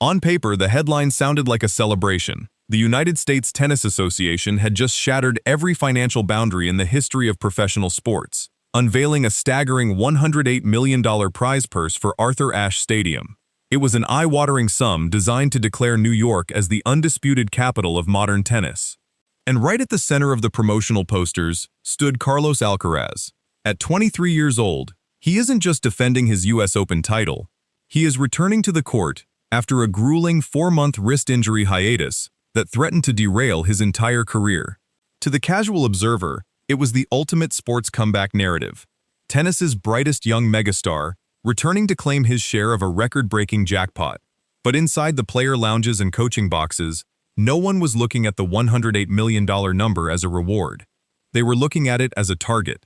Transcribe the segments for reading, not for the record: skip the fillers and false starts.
On paper, the headline sounded like a celebration. The United States Tennis Association had just shattered every financial boundary in the history of professional sports, unveiling a staggering $108 million prize purse for Arthur Ashe Stadium. It was an eye-watering sum designed to declare New York as the undisputed capital of modern tennis. And right at the center of the promotional posters stood Carlos Alcaraz. At 23 years old, he isn't just defending his US Open title. He is returning to the court after a grueling 4-month wrist injury hiatus that threatened to derail his entire career. To the casual observer, it was the ultimate sports comeback narrative. Tennis's brightest young megastar, returning to claim his share of a record-breaking jackpot. But inside the player lounges and coaching boxes, no one was looking at the $108 million number as a reward. They were looking at it as a target.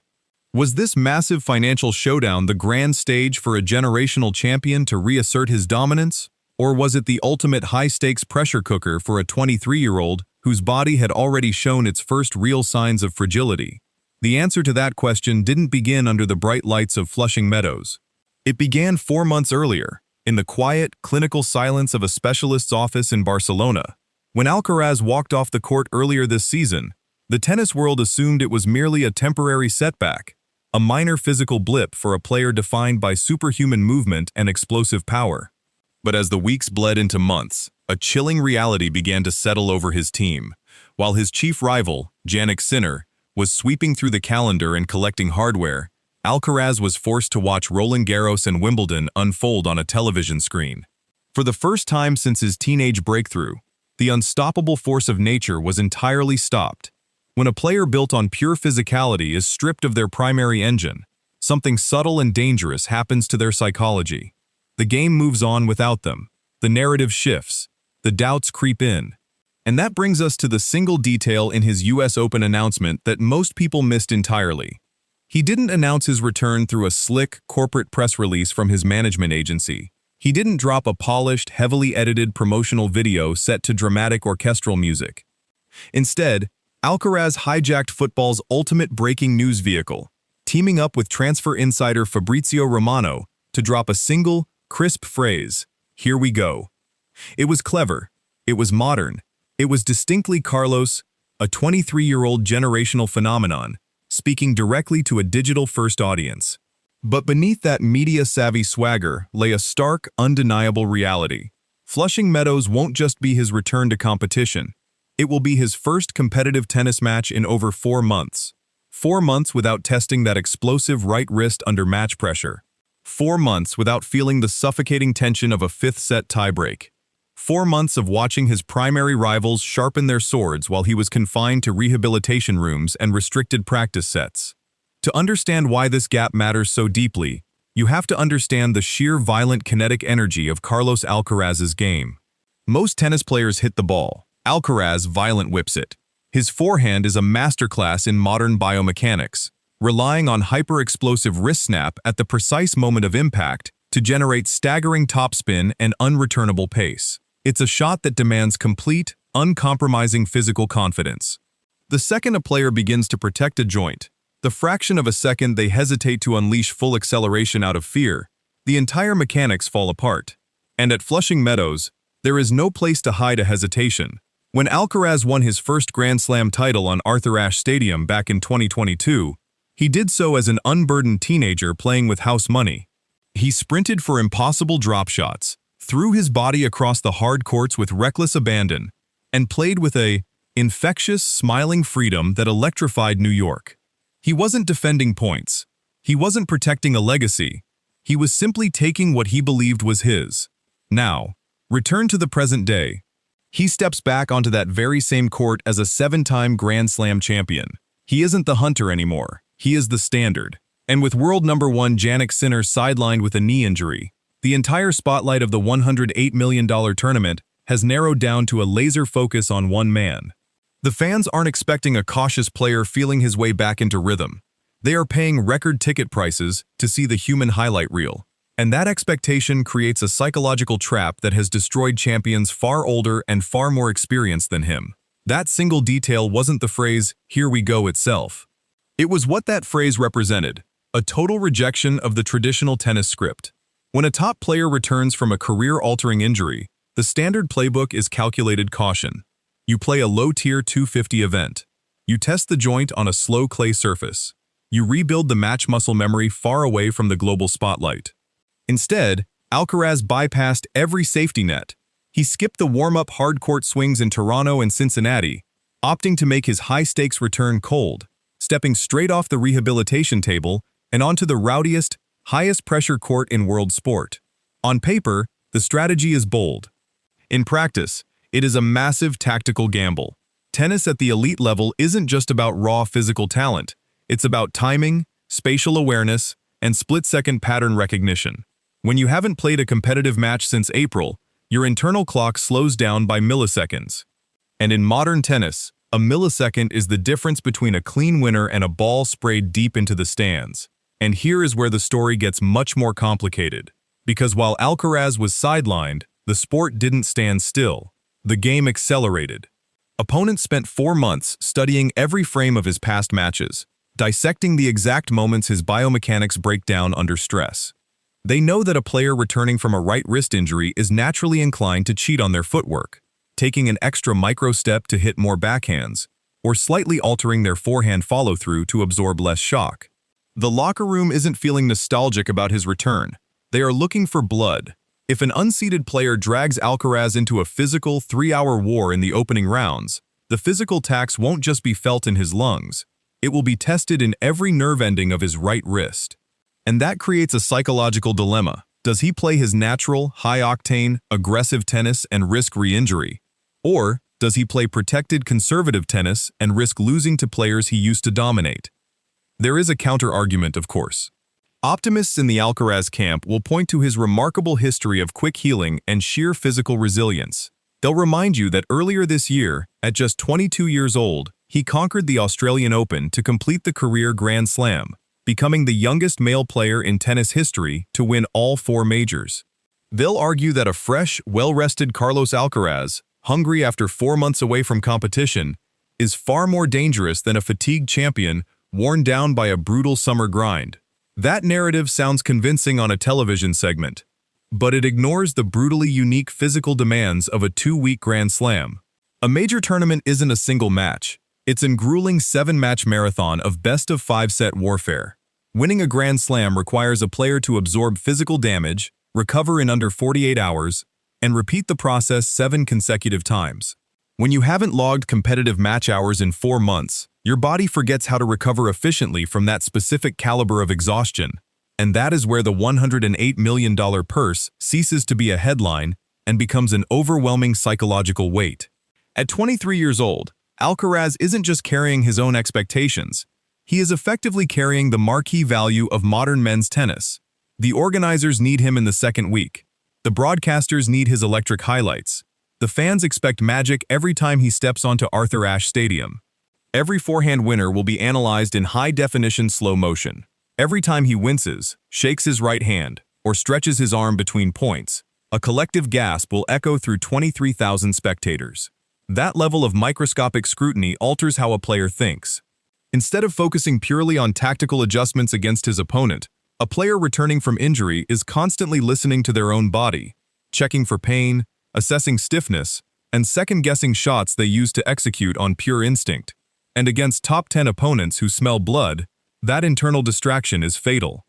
Was this massive financial showdown the grand stage for a generational champion to reassert his dominance? Or was it the ultimate high-stakes pressure cooker for a 23-year-old whose body had already shown its first real signs of fragility? The answer to that question didn't begin under the bright lights of Flushing Meadows. It began 4 months earlier, in the quiet, clinical silence of a specialist's office in Barcelona. When Alcaraz walked off the court earlier this season, the tennis world assumed it was merely a temporary setback, a minor physical blip for a player defined by superhuman movement and explosive power. But as the weeks bled into months, a chilling reality began to settle over his team. While his chief rival, Jannik Sinner, was sweeping through the calendar and collecting hardware, Alcaraz was forced to watch Roland Garros and Wimbledon unfold on a television screen. For the first time since his teenage breakthrough, the unstoppable force of nature was entirely stopped. When a player built on pure physicality is stripped of their primary engine, something subtle and dangerous happens to their psychology. The game moves on without them. The narrative shifts. The doubts creep in. And that brings us to the single detail in his US Open announcement that most people missed entirely. He didn't announce his return through a slick, corporate press release from his management agency. He didn't drop a polished, heavily edited promotional video set to dramatic orchestral music. Instead, Alcaraz hijacked football's ultimate breaking news vehicle, teaming up with transfer insider Fabrizio Romano to drop a single, crisp phrase, "Here we go." It was clever. It was modern. It was distinctly Carlos, a 23-year-old generational phenomenon, speaking directly to a digital-first audience. But beneath that media-savvy swagger lay a stark, undeniable reality. Flushing Meadows won't just be his return to competition. It will be his first competitive tennis match in over 4 months. 4 months without testing that explosive right wrist under match pressure. 4 months without feeling the suffocating tension of a fifth-set tiebreak. 4 months of watching his primary rivals sharpen their swords while he was confined to rehabilitation rooms and restricted practice sets. To understand why this gap matters so deeply, you have to understand the sheer violent kinetic energy of Carlos Alcaraz's game. Most tennis players hit the ball. Alcaraz violent whips it. His forehand is a masterclass in modern biomechanics, relying on hyper-explosive wrist snap at the precise moment of impact to generate staggering topspin and unreturnable pace. It's a shot that demands complete, uncompromising physical confidence. The second a player begins to protect a joint, the fraction of a second they hesitate to unleash full acceleration out of fear, the entire mechanics fall apart. And at Flushing Meadows, there is no place to hide a hesitation. When Alcaraz won his first Grand Slam title on Arthur Ashe Stadium back in 2022, he did so as an unburdened teenager playing with house money. He sprinted for impossible drop shots, threw his body across the hard courts with reckless abandon, and played with a infectious, smiling freedom that electrified New York. He wasn't defending points. He wasn't protecting a legacy. He was simply taking what he believed was his. Now, return to the present day. He steps back onto that very same court as a 7-time Grand Slam champion. He isn't the hunter anymore. He is the standard. And with world number 1 Jannik Sinner sidelined with a knee injury, the entire spotlight of the $108 million tournament has narrowed down to a laser focus on one man. The fans aren't expecting a cautious player feeling his way back into rhythm. They are paying record ticket prices to see the human highlight reel. And that expectation creates a psychological trap that has destroyed champions far older and far more experienced than him. That single detail wasn't the phrase, "Here we go" itself. It was what that phrase represented, a total rejection of the traditional tennis script. When a top player returns from a career-altering injury, The standard playbook is calculated caution. You play a low-tier 250 event. You test the joint on a slow clay surface. You rebuild the match muscle memory far away from the global spotlight. Instead, Alcaraz bypassed every safety net. He skipped the warm-up hard-court swings in Toronto and Cincinnati, opting to make his high-stakes return cold, stepping straight off the rehabilitation table and onto the rowdiest, highest-pressure court in world sport. On paper, the strategy is bold. In practice, it is a massive tactical gamble. Tennis at the elite level isn't just about raw physical talent. It's about timing, spatial awareness, and split-second pattern recognition. When you haven't played a competitive match since April, your internal clock slows down by milliseconds. And in modern tennis, a millisecond is the difference between a clean winner and a ball sprayed deep into the stands. And here is where the story gets much more complicated. Because while Alcaraz was sidelined, the sport didn't stand still. The game accelerated. Opponents spent 4 months studying every frame of his past matches, dissecting the exact moments his biomechanics break down under stress. They know that a player returning from a right wrist injury is naturally inclined to cheat on their footwork, taking an extra micro step to hit more backhands, or slightly altering their forehand follow-through to absorb less shock. The locker room isn't feeling nostalgic about his return. They are looking for blood. If an unseeded player drags Alcaraz into a physical 3-hour war in the opening rounds, the physical tax won't just be felt in his lungs. It will be tested in every nerve ending of his right wrist. And that creates a psychological dilemma. Does he play his natural, high-octane, aggressive tennis and risk re-injury? Or does he play protected, conservative tennis and risk losing to players he used to dominate? There is a counter-argument, of course. Optimists in the Alcaraz camp will point to his remarkable history of quick healing and sheer physical resilience. They'll remind you that earlier this year, at just 22 years old, he conquered the Australian Open to complete the career Grand Slam, becoming the youngest male player in tennis history to win all 4 majors. They'll argue that a fresh, well-rested Carlos Alcaraz, hungry after 4 months away from competition, is far more dangerous than a fatigued champion worn down by a brutal summer grind. That narrative sounds convincing on a television segment, but it ignores the brutally unique physical demands of a 2-week Grand Slam. A major tournament isn't a single match. It's a grueling 7-match marathon of best-of-5-set warfare. Winning a Grand Slam requires a player to absorb physical damage, recover in under 48 hours, and repeat the process 7 consecutive times. When you haven't logged competitive match hours in 4 months, your body forgets how to recover efficiently from that specific caliber of exhaustion, and that is where the $108 million purse ceases to be a headline and becomes an overwhelming psychological weight. At 23 years old, Alcaraz isn't just carrying his own expectations. He is effectively carrying the marquee value of modern men's tennis. The organizers need him in the second week. The broadcasters need his electric highlights. The fans expect magic every time he steps onto Arthur Ashe Stadium. Every forehand winner will be analyzed in high-definition slow motion. Every time he winces, shakes his right hand, or stretches his arm between points, a collective gasp will echo through 23,000 spectators. That level of microscopic scrutiny alters how a player thinks. Instead of focusing purely on tactical adjustments against his opponent, a player returning from injury is constantly listening to their own body, checking for pain, assessing stiffness, and second-guessing shots they use to execute on pure instinct. And against top 10 opponents who smell blood, that internal distraction is fatal.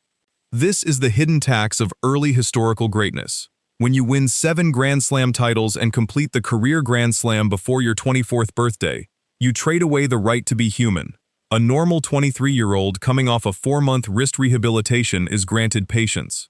This is the hidden tax of early historical greatness. When you win 7 Grand Slam titles and complete the career Grand Slam before your 24th birthday, you trade away the right to be human. A normal 23-year-old coming off a 4-month wrist rehabilitation is granted patience.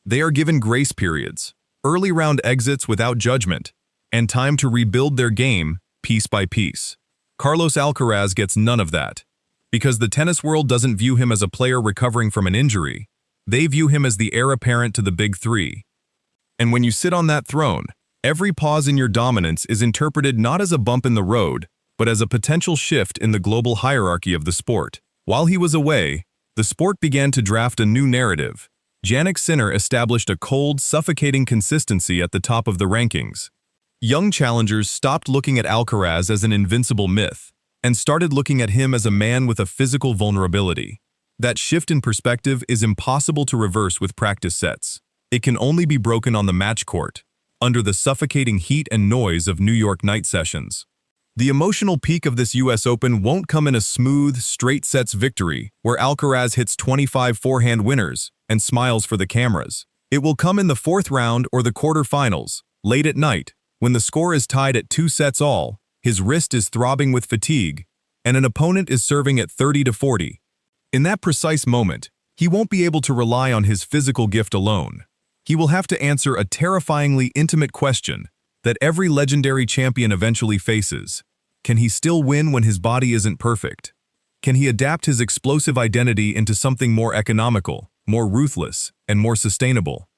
They are given grace periods, early round exits without judgment, and time to rebuild their game piece by piece. Carlos Alcaraz gets none of that. Because the tennis world doesn't view him as a player recovering from an injury, they view him as the heir apparent to the big 3. And when you sit on that throne, every pause in your dominance is interpreted not as a bump in the road, but as a potential shift in the global hierarchy of the sport. While he was away, the sport began to draft a new narrative. Jannik Sinner established a cold, suffocating consistency at the top of the rankings. Young challengers stopped looking at Alcaraz as an invincible myth and started looking at him as a man with a physical vulnerability. That shift in perspective is impossible to reverse with practice sets. It can only be broken on the match court. under the suffocating heat and noise of New York night sessions. The emotional peak of this US Open won't come in a smooth, straight sets victory where Alcaraz hits 25 forehand winners and smiles for the cameras. It will come in the fourth round or the quarterfinals, late at night, when the score is tied at 2 sets all, his wrist is throbbing with fatigue, and an opponent is serving at 30-40. In that precise moment, he won't be able to rely on his physical gift alone. He will have to answer a terrifyingly intimate question that every legendary champion eventually faces. Can he still win when his body isn't perfect? Can he adapt his explosive identity into something more economical, more ruthless, and more sustainable?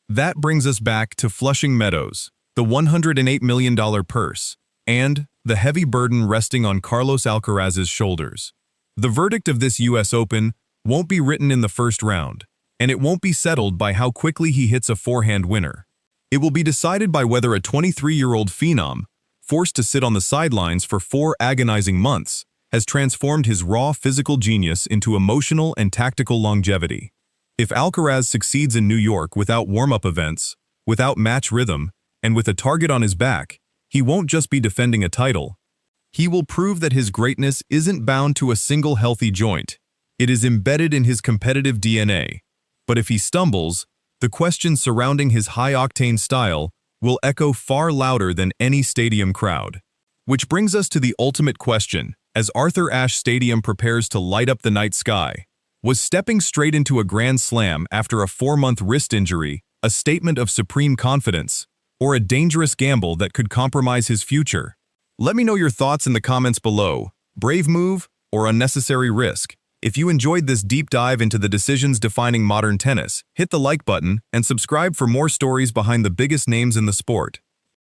That brings us back to Flushing Meadows, the $108 million purse, and the heavy burden resting on Carlos Alcaraz's shoulders. The verdict of this US Open won't be written in the first round, and it won't be settled by how quickly he hits a forehand winner. It will be decided by whether a 23-year-old phenom, forced to sit on the sidelines for 4 agonizing months, has transformed his raw physical genius into emotional and tactical longevity. If Alcaraz succeeds in New York without warm-up events, without match rhythm, and with a target on his back, he won't just be defending a title. He will prove that his greatness isn't bound to a single healthy joint. It is embedded in his competitive DNA. But if he stumbles, the questions surrounding his high-octane style will echo far louder than any stadium crowd. Which brings us to the ultimate question, as Arthur Ashe Stadium prepares to light up the night sky. Was stepping straight into a grand slam after a 4-month wrist injury a statement of supreme confidence, or a dangerous gamble that could compromise his future? Let me know your thoughts in the comments below. Brave move or unnecessary risk? If you enjoyed this deep dive into the decisions defining modern tennis, hit the like button and subscribe for more stories behind the biggest names in the sport.